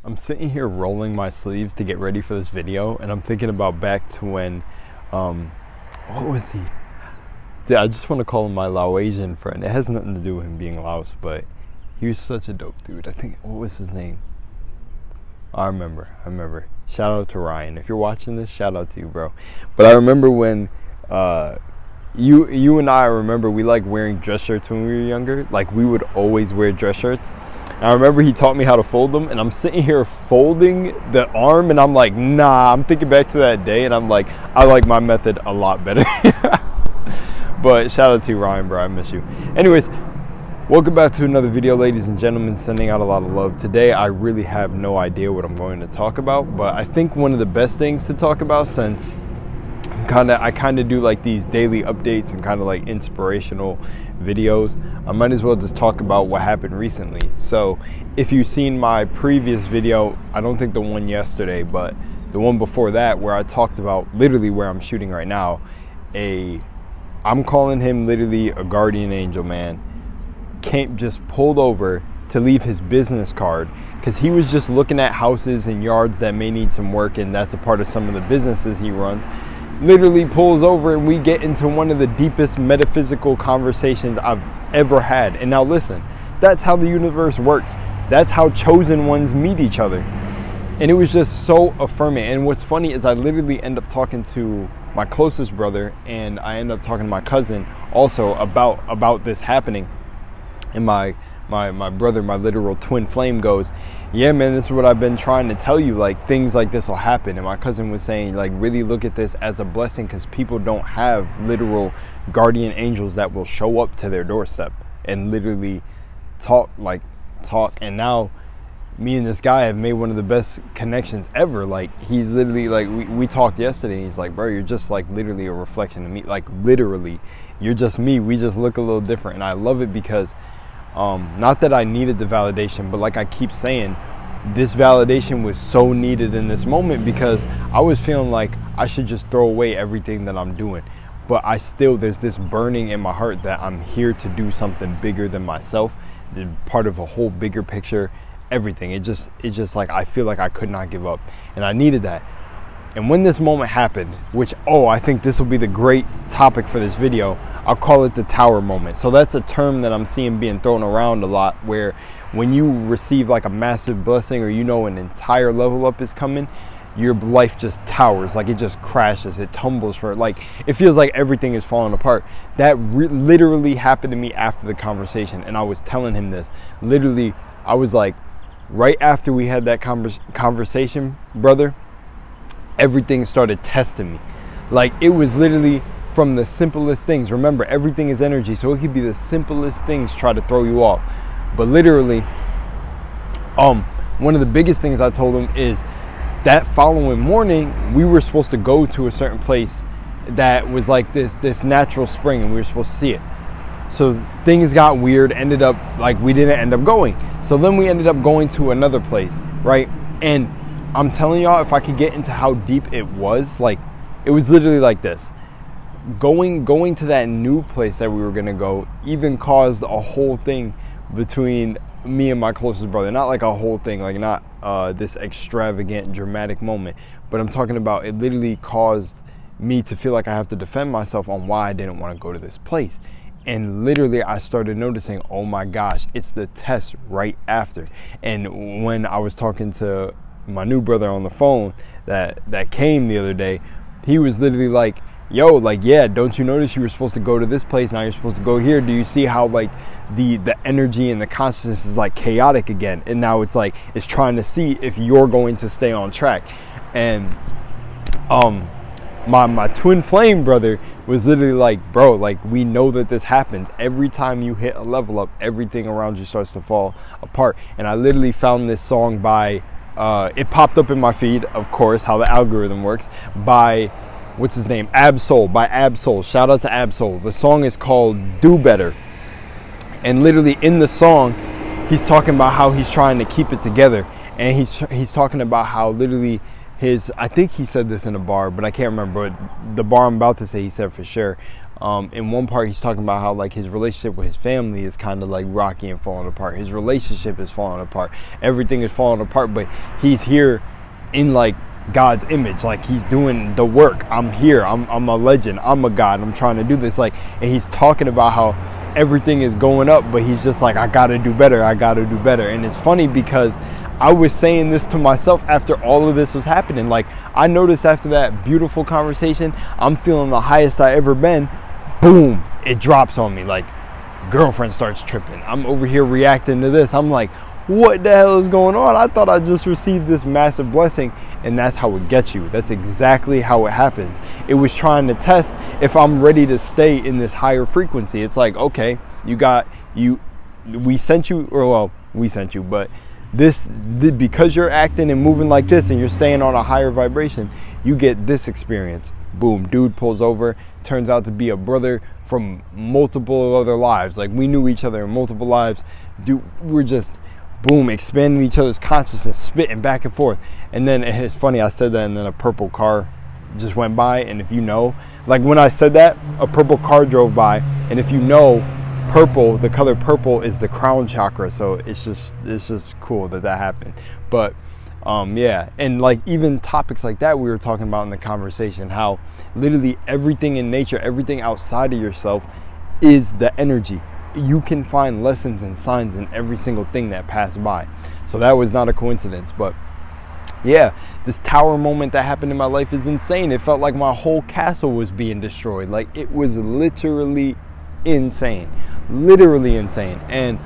I'm sitting here rolling my sleeves to get ready for this video, and I'm thinking about back to when, what was he? Dude, I just want to call him my Laoasian friend. It has nothing to do with him being Laos, but he was such a dope dude. I think, what was his name? I remember. Shout out to Ryan. If you're watching this, shout out to you, bro. But I remember when, you and I remember we like wearing dress shirts when we were younger. Like, we would always wear dress shirts. And I remember he taught me how to fold them, and I'm sitting here folding the arm, and I'm like, nah. I'm thinking back to that day, and I'm like, I like my method a lot better. But shout out to you, Ryan, bro. I miss you. Anyways, welcome back to another video, ladies and gentlemen. Sending out a lot of love. Today, I really have no idea what I'm going to talk about, but I think one of the best things to talk about, since I kind of do like these daily updates and kind of like inspirational videos, I might as well just talk about what happened recently. So if you've seen my previous video, I don't think the one yesterday, but the one before that, where I talked about literally where I'm shooting right now, I'm calling him literally a guardian angel, man, just pulled over to leave his business card because he was just looking at houses and yards that may need some work, and that's a part of some of the businesses he runs. Literally pulls over, and we get into one of the deepest metaphysical conversations I've ever had. And now listen, that's how the universe works. That's how chosen ones meet each other. And it was just so affirming. And what's funny is I literally end up talking to my closest brother, and I end up talking to my cousin also about this happening. And my brother, my literal twin flame, goes, yeah, man, this is what I've been trying to tell you, like, things like this will happen. And my cousin was saying, like, really look at this as a blessing, because people don't have literal guardian angels that will show up to their doorstep and literally talk. And now me and this guy have made one of the best connections ever. Like, he's literally, like, we talked yesterday, and he's like, bro, you're just like literally a reflection of me. Like, literally, you're just me. We just look a little different. And I love it because not that I needed the validation, but like I keep saying, this validation was so needed in this moment, because I was feeling like I should just throw away everything that I'm doing. But there's this burning in my heart that I'm here to do something bigger than myself, part of a whole bigger picture, everything. It just like, I feel like I could not give up, and I needed that. And when this moment happened, which, I think this will be the great topic for this video, I'll call it the tower moment. So that's a term that I'm seeing being thrown around a lot, where when you receive like a massive blessing, or an entire level up is coming, your life just towers, like it just crashes, it tumbles like it feels like everything is falling apart. That literally happened to me after the conversation, and I was telling him this. Literally, I was like, right after we had that conversation, brother, everything started testing me. Like, it was literally from the simplest things. Remember, everything is energy, so it could be the simplest things try to throw you off. But literally, one of the biggest things I told him is that following morning, we were supposed to go to a certain place that was like this natural spring, and we were supposed to see it. So things got weird, ended up like we didn't end up going. So then we ended up going to another place, right? And I'm telling y'all, if I could get into how deep it was, like, it was literally like this. Going to that new place that we were gonna go even caused a whole thing between me and my closest brother. Not like a whole thing, like not this extravagant dramatic moment, but I'm talking about, it literally caused me to feel like I have to defend myself on why I didn't want to go to this place. And literally, I started noticing, oh my gosh, it's the test right after. And when I was talking to my new brother on the phone that came the other day, he was literally like, yo, like, yeah, don't you notice you were supposed to go to this place, now you're supposed to go here? Do you see how like the energy and the consciousness is like chaotic again? And now it's like, it's trying to see if you're going to stay on track. And my twin flame brother was literally like, bro, like, we know that this happens every time you hit a level up, everything around you starts to fall apart. And I literally found this song by it popped up in my feed, of course, how the algorithm works, by what's his name, Absol, by Absol. Shout out to Absol. The song is called Do Better, and literally in the song he's talking about how he's trying to keep it together, and he's talking about how literally I think he said this in a bar, but I can't remember, but the bar I'm about to say, he said for sure, In one part, he's talking about how like his relationship with his family is kind of like rocky and falling apart. His relationship is falling apart. Everything is falling apart, but he's here in like God's image. Like he's doing the work. I'm here. I'm a legend. I'm a God. I'm trying to do this. Like, and he's talking about how everything is going up, but he's just like, I gotta do better. I gotta do better. And it's funny because I was saying this to myself after all of this was happening. Like I noticed after that beautiful conversation, I'm feeling the highest I ever been. Boom, it drops on me. Like girlfriend starts tripping. I'm over here reacting to this. I'm like, what the hell is going on? I thought I just received this massive blessing. And that's how it gets you. That's exactly how it happens. It was trying to test if I'm ready to stay in this higher frequency. It's like, okay, we sent you, or well, we sent you, but because you're acting and moving like this and you're staying on a higher vibration, you get this experience. Boom, dude pulls over, turns out to be a brother from multiple other lives. Like we knew each other in multiple lives. Dude, we're just boom, expanding each other's consciousness, spitting back and forth. And then it's funny, I said that and then a purple car just went by. And if you know, like when I said that, a purple car drove by. And if you know, purple, the color purple is the crown chakra. So it's just cool that happened. But yeah, and like even topics like that we were talking about in the conversation, how literally everything in nature, everything outside of yourself is the energy. You can find lessons and signs in every single thing that passed by. So that was not a coincidence. But yeah, this tower moment that happened in my life is insane. It felt like my whole castle was being destroyed. Like it was literally insane, literally insane. And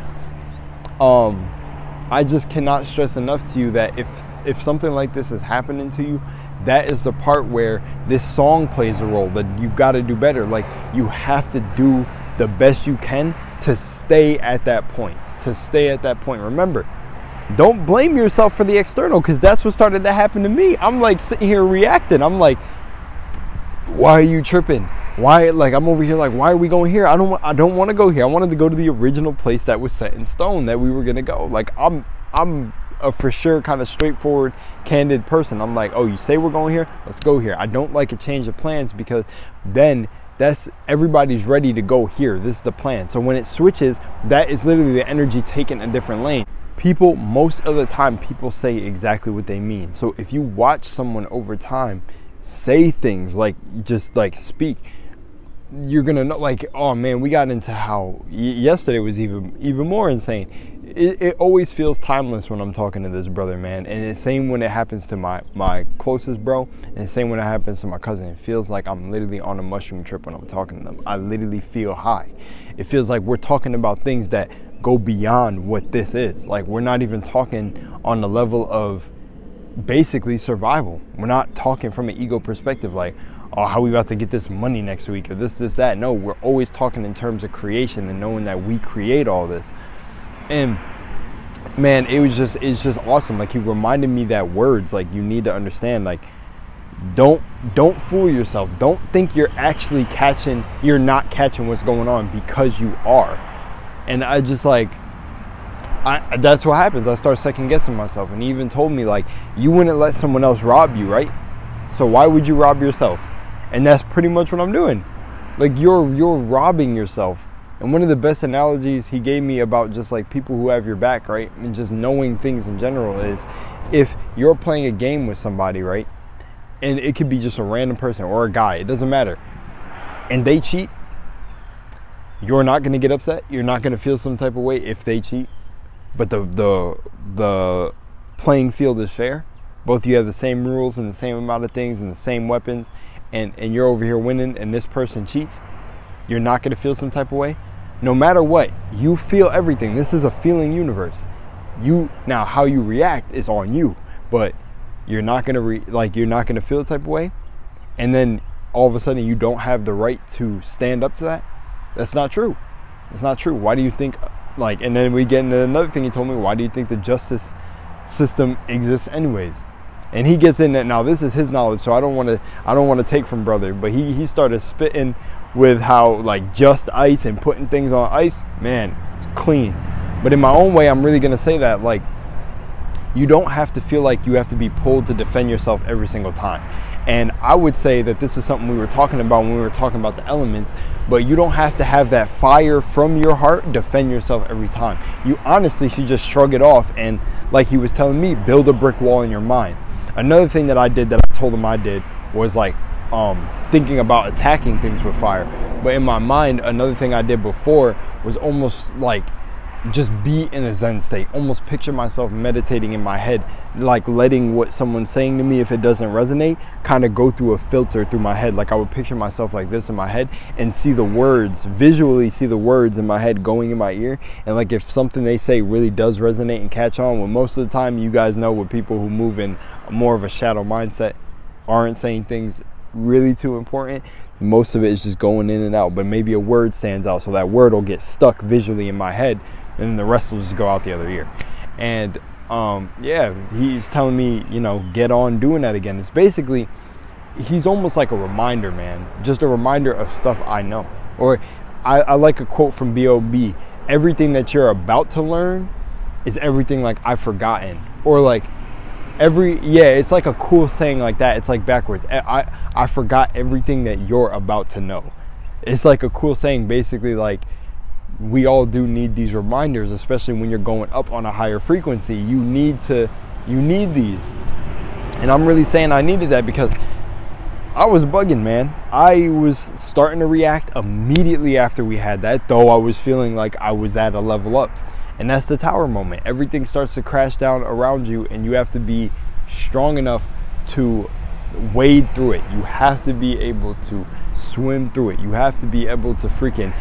I just cannot stress enough to you that if something like this is happening to you, that is the part where this song plays a role, that you've got to do better. Like you have to do the best you can to stay at that point, Remember, don't blame yourself for the external, because that's what started to happen to me. I'm like sitting here reacting. I'm like, why are you tripping? Why? Like I'm over here like, why are we going here? I don't want to go here. I wanted to go to the original place that was set in stone that we were gonna go. Like I'm a for sure kind of straightforward, candid person. I'm like, oh, you say we're going here, let's go here. I don't like a change of plans, because then everybody's ready to go here. This is the plan. So when it switches, that is literally the energy taking a different lane. People, most of the time, people say exactly what they mean. So if you watch someone over time say things like, just like speak, you're gonna know, like, oh man, we got into how yesterday was even more insane. It always feels timeless when I'm talking to this brother, man. And it's same when it happens to my closest bro, and the same when it happens to my cousin. It feels like I'm literally on a mushroom trip when I'm talking to them. I literally feel high. It feels like we're talking about things that go beyond what this is. Like we're not even talking on the level of basically survival. We're not talking from an ego perspective, like, oh, how we about to get this money next week, or this, that. No, we're always talking in terms of creation and knowing that we create all this. And man, it's just awesome. Like he reminded me that words, like you need to understand, like don't fool yourself. Don't think you're not catching what's going on, because you are. And I just like, that's what happens. I start second guessing myself. And he even told me, like, you wouldn't let someone else rob you, right? So why would you rob yourself? And that's pretty much what I'm doing. Like you're robbing yourself. And one of the best analogies he gave me about just like people who have your back, right? And just knowing things in general is, if you're playing a game with somebody, right? And it could be just a random person or a guy, it doesn't matter. And they cheat, you're not going to get upset. You're not going to feel some type of way if they cheat. But the playing field is fair. Both of you have the same rules and the same amount of things and the same weapons. And you're over here winning and this person cheats. You're not going to feel some type of way. No matter what, you feel everything. This is a feeling universe. Now how you react is on you, but you're not going to you're not going to feel the type of way. And then all of a sudden you don't have the right to stand up to that. That's not true. It's not true. Why do you think, like, and then we get into another thing he told me, why do you think the justice system exists anyways? And he gets in that. Now this is his knowledge, so I don't want to take from brother, but he started spitting with how like just ice and putting things on ice, man, it's clean. But in my own way, I'm really going to say that, like, You don't have to feel like you have to be pulled to defend yourself every single time. And I would say that this is something we were talking about when we were talking about the elements, but you don't have to have that fire from your heart defend yourself every time. You honestly should just shrug it off and, like he was telling me, build a brick wall in your mind. Another thing that I did that I told him I did was like thinking about attacking things with fire. But in my mind, another thing I did before was almost like just be in a Zen state, almost picture myself meditating in my head, like letting what someone's saying to me, if it doesn't resonate, kind of go through a filter through my head. Like I would picture myself like this in my head and see the words, visually see the words in my head going in my ear. And like if something they say really does resonate and catch on, well, most of the time, you guys know, with people who move in more of a shadow mindset, aren't saying things really too important. Most of it is just going in and out, but maybe a word stands out, so that word will get stuck visually in my head, and then the rest will just go out the other ear. And yeah, he's telling me, you know, get on doing that again. It's basically, he's almost like a reminder, man, just a reminder of stuff I know. Or I like a quote from B.O.B. Everything that you're about to learn is everything like I've forgotten. Or like it's like a cool saying like that. It's like backwards. I forgot everything that you're about to know. It's like a cool saying, basically like, we all do need these reminders, especially when you're going up on a higher frequency. You need these. And I'm really saying I needed that because I was bugging, man. I was starting to react immediately after we had that, though I was feeling like I was at a level up. And that's the tower moment. Everything starts to crash down around you, and you have to be strong enough to wade through it. You have to be able to swim through it. You have to be able to freaking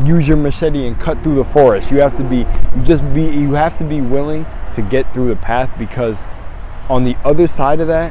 use your machete and cut through the forest. You have to be willing to get through the path, because on the other side of that,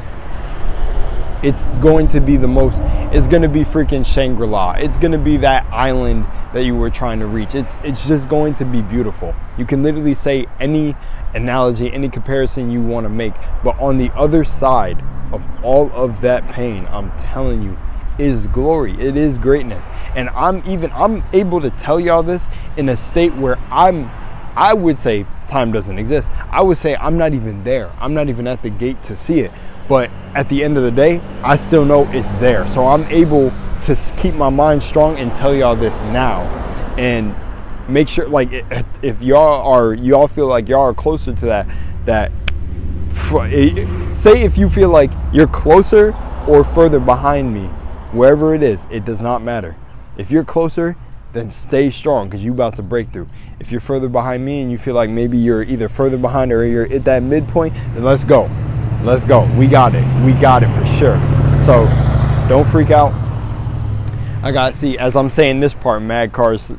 it's going to be it's going to be freaking Shangri-La. It's going to be that island that you were trying to reach. It's just going to be beautiful. You can literally say any analogy, any comparison you want to make, but on the other side of all of that pain, I'm telling you, is glory. It is greatness. And I'm able to tell y'all this in a state where I would say time doesn't exist. I would say I'm not even there. I'm not even at the gate to see it. But at the end of the day, I still know it's there. So I'm able to keep my mind strong and tell y'all this now, and make sure, like, if y'all feel like y'all are closer to that say if you feel like you're closer or further behind me, wherever it is, it does not matter. If you're closer, then stay strong, because you're about to break through. If you're further behind me and you feel like maybe you're either further behind or you're at that midpoint, then let's go. Let's go. We got it. We got it for sure. So don't freak out. See, as I'm saying this part, mad cars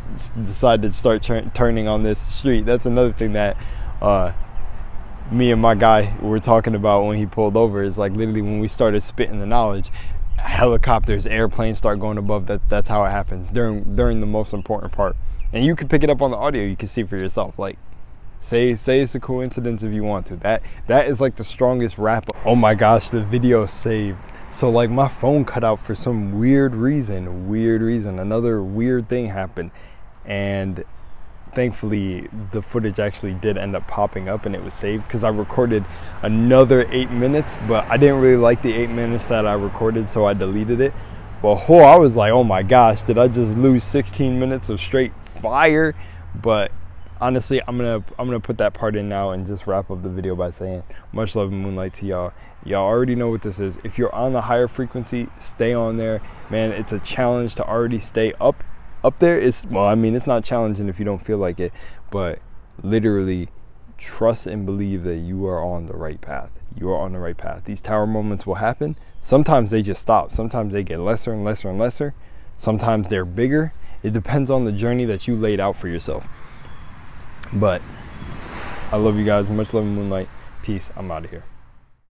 decided to start turning on this street. That's another thing that me and my guy were talking about when he pulled over. Is like literally when we started spitting the knowledge, helicopters, airplanes start going above. That's how it happens during the most important part. And you can pick it up on the audio. You can see for yourself. Like, say it's a coincidence if you want to. That is like the strongest wrap up. Oh my gosh, the video saved. So like my phone cut out for some weird reason. Another weird thing happened, and thankfully the footage actually did end up popping up and it was saved, because I recorded another 8 minutes, but I didn't really like the 8 minutes that I recorded, so I deleted it. But I was like, oh my gosh, did I just lose 16 minutes of straight fire? But honestly, I'm gonna put that part in now and just wrap up the video by saying much love and moonlight to y'all. Y'all already know what this is. If you're on the higher frequency, stay on there, man. It's a challenge to already stay up there. It's not challenging if you don't feel like it, but literally trust and believe that you are on the right path. You are on the right path. These tower moments will happen. Sometimes they just stop. Sometimes they get lesser and lesser and lesser. Sometimes they're bigger. It depends on the journey that you laid out for yourself. But I love you guys. Much love and moonlight. Peace. I'm out of here.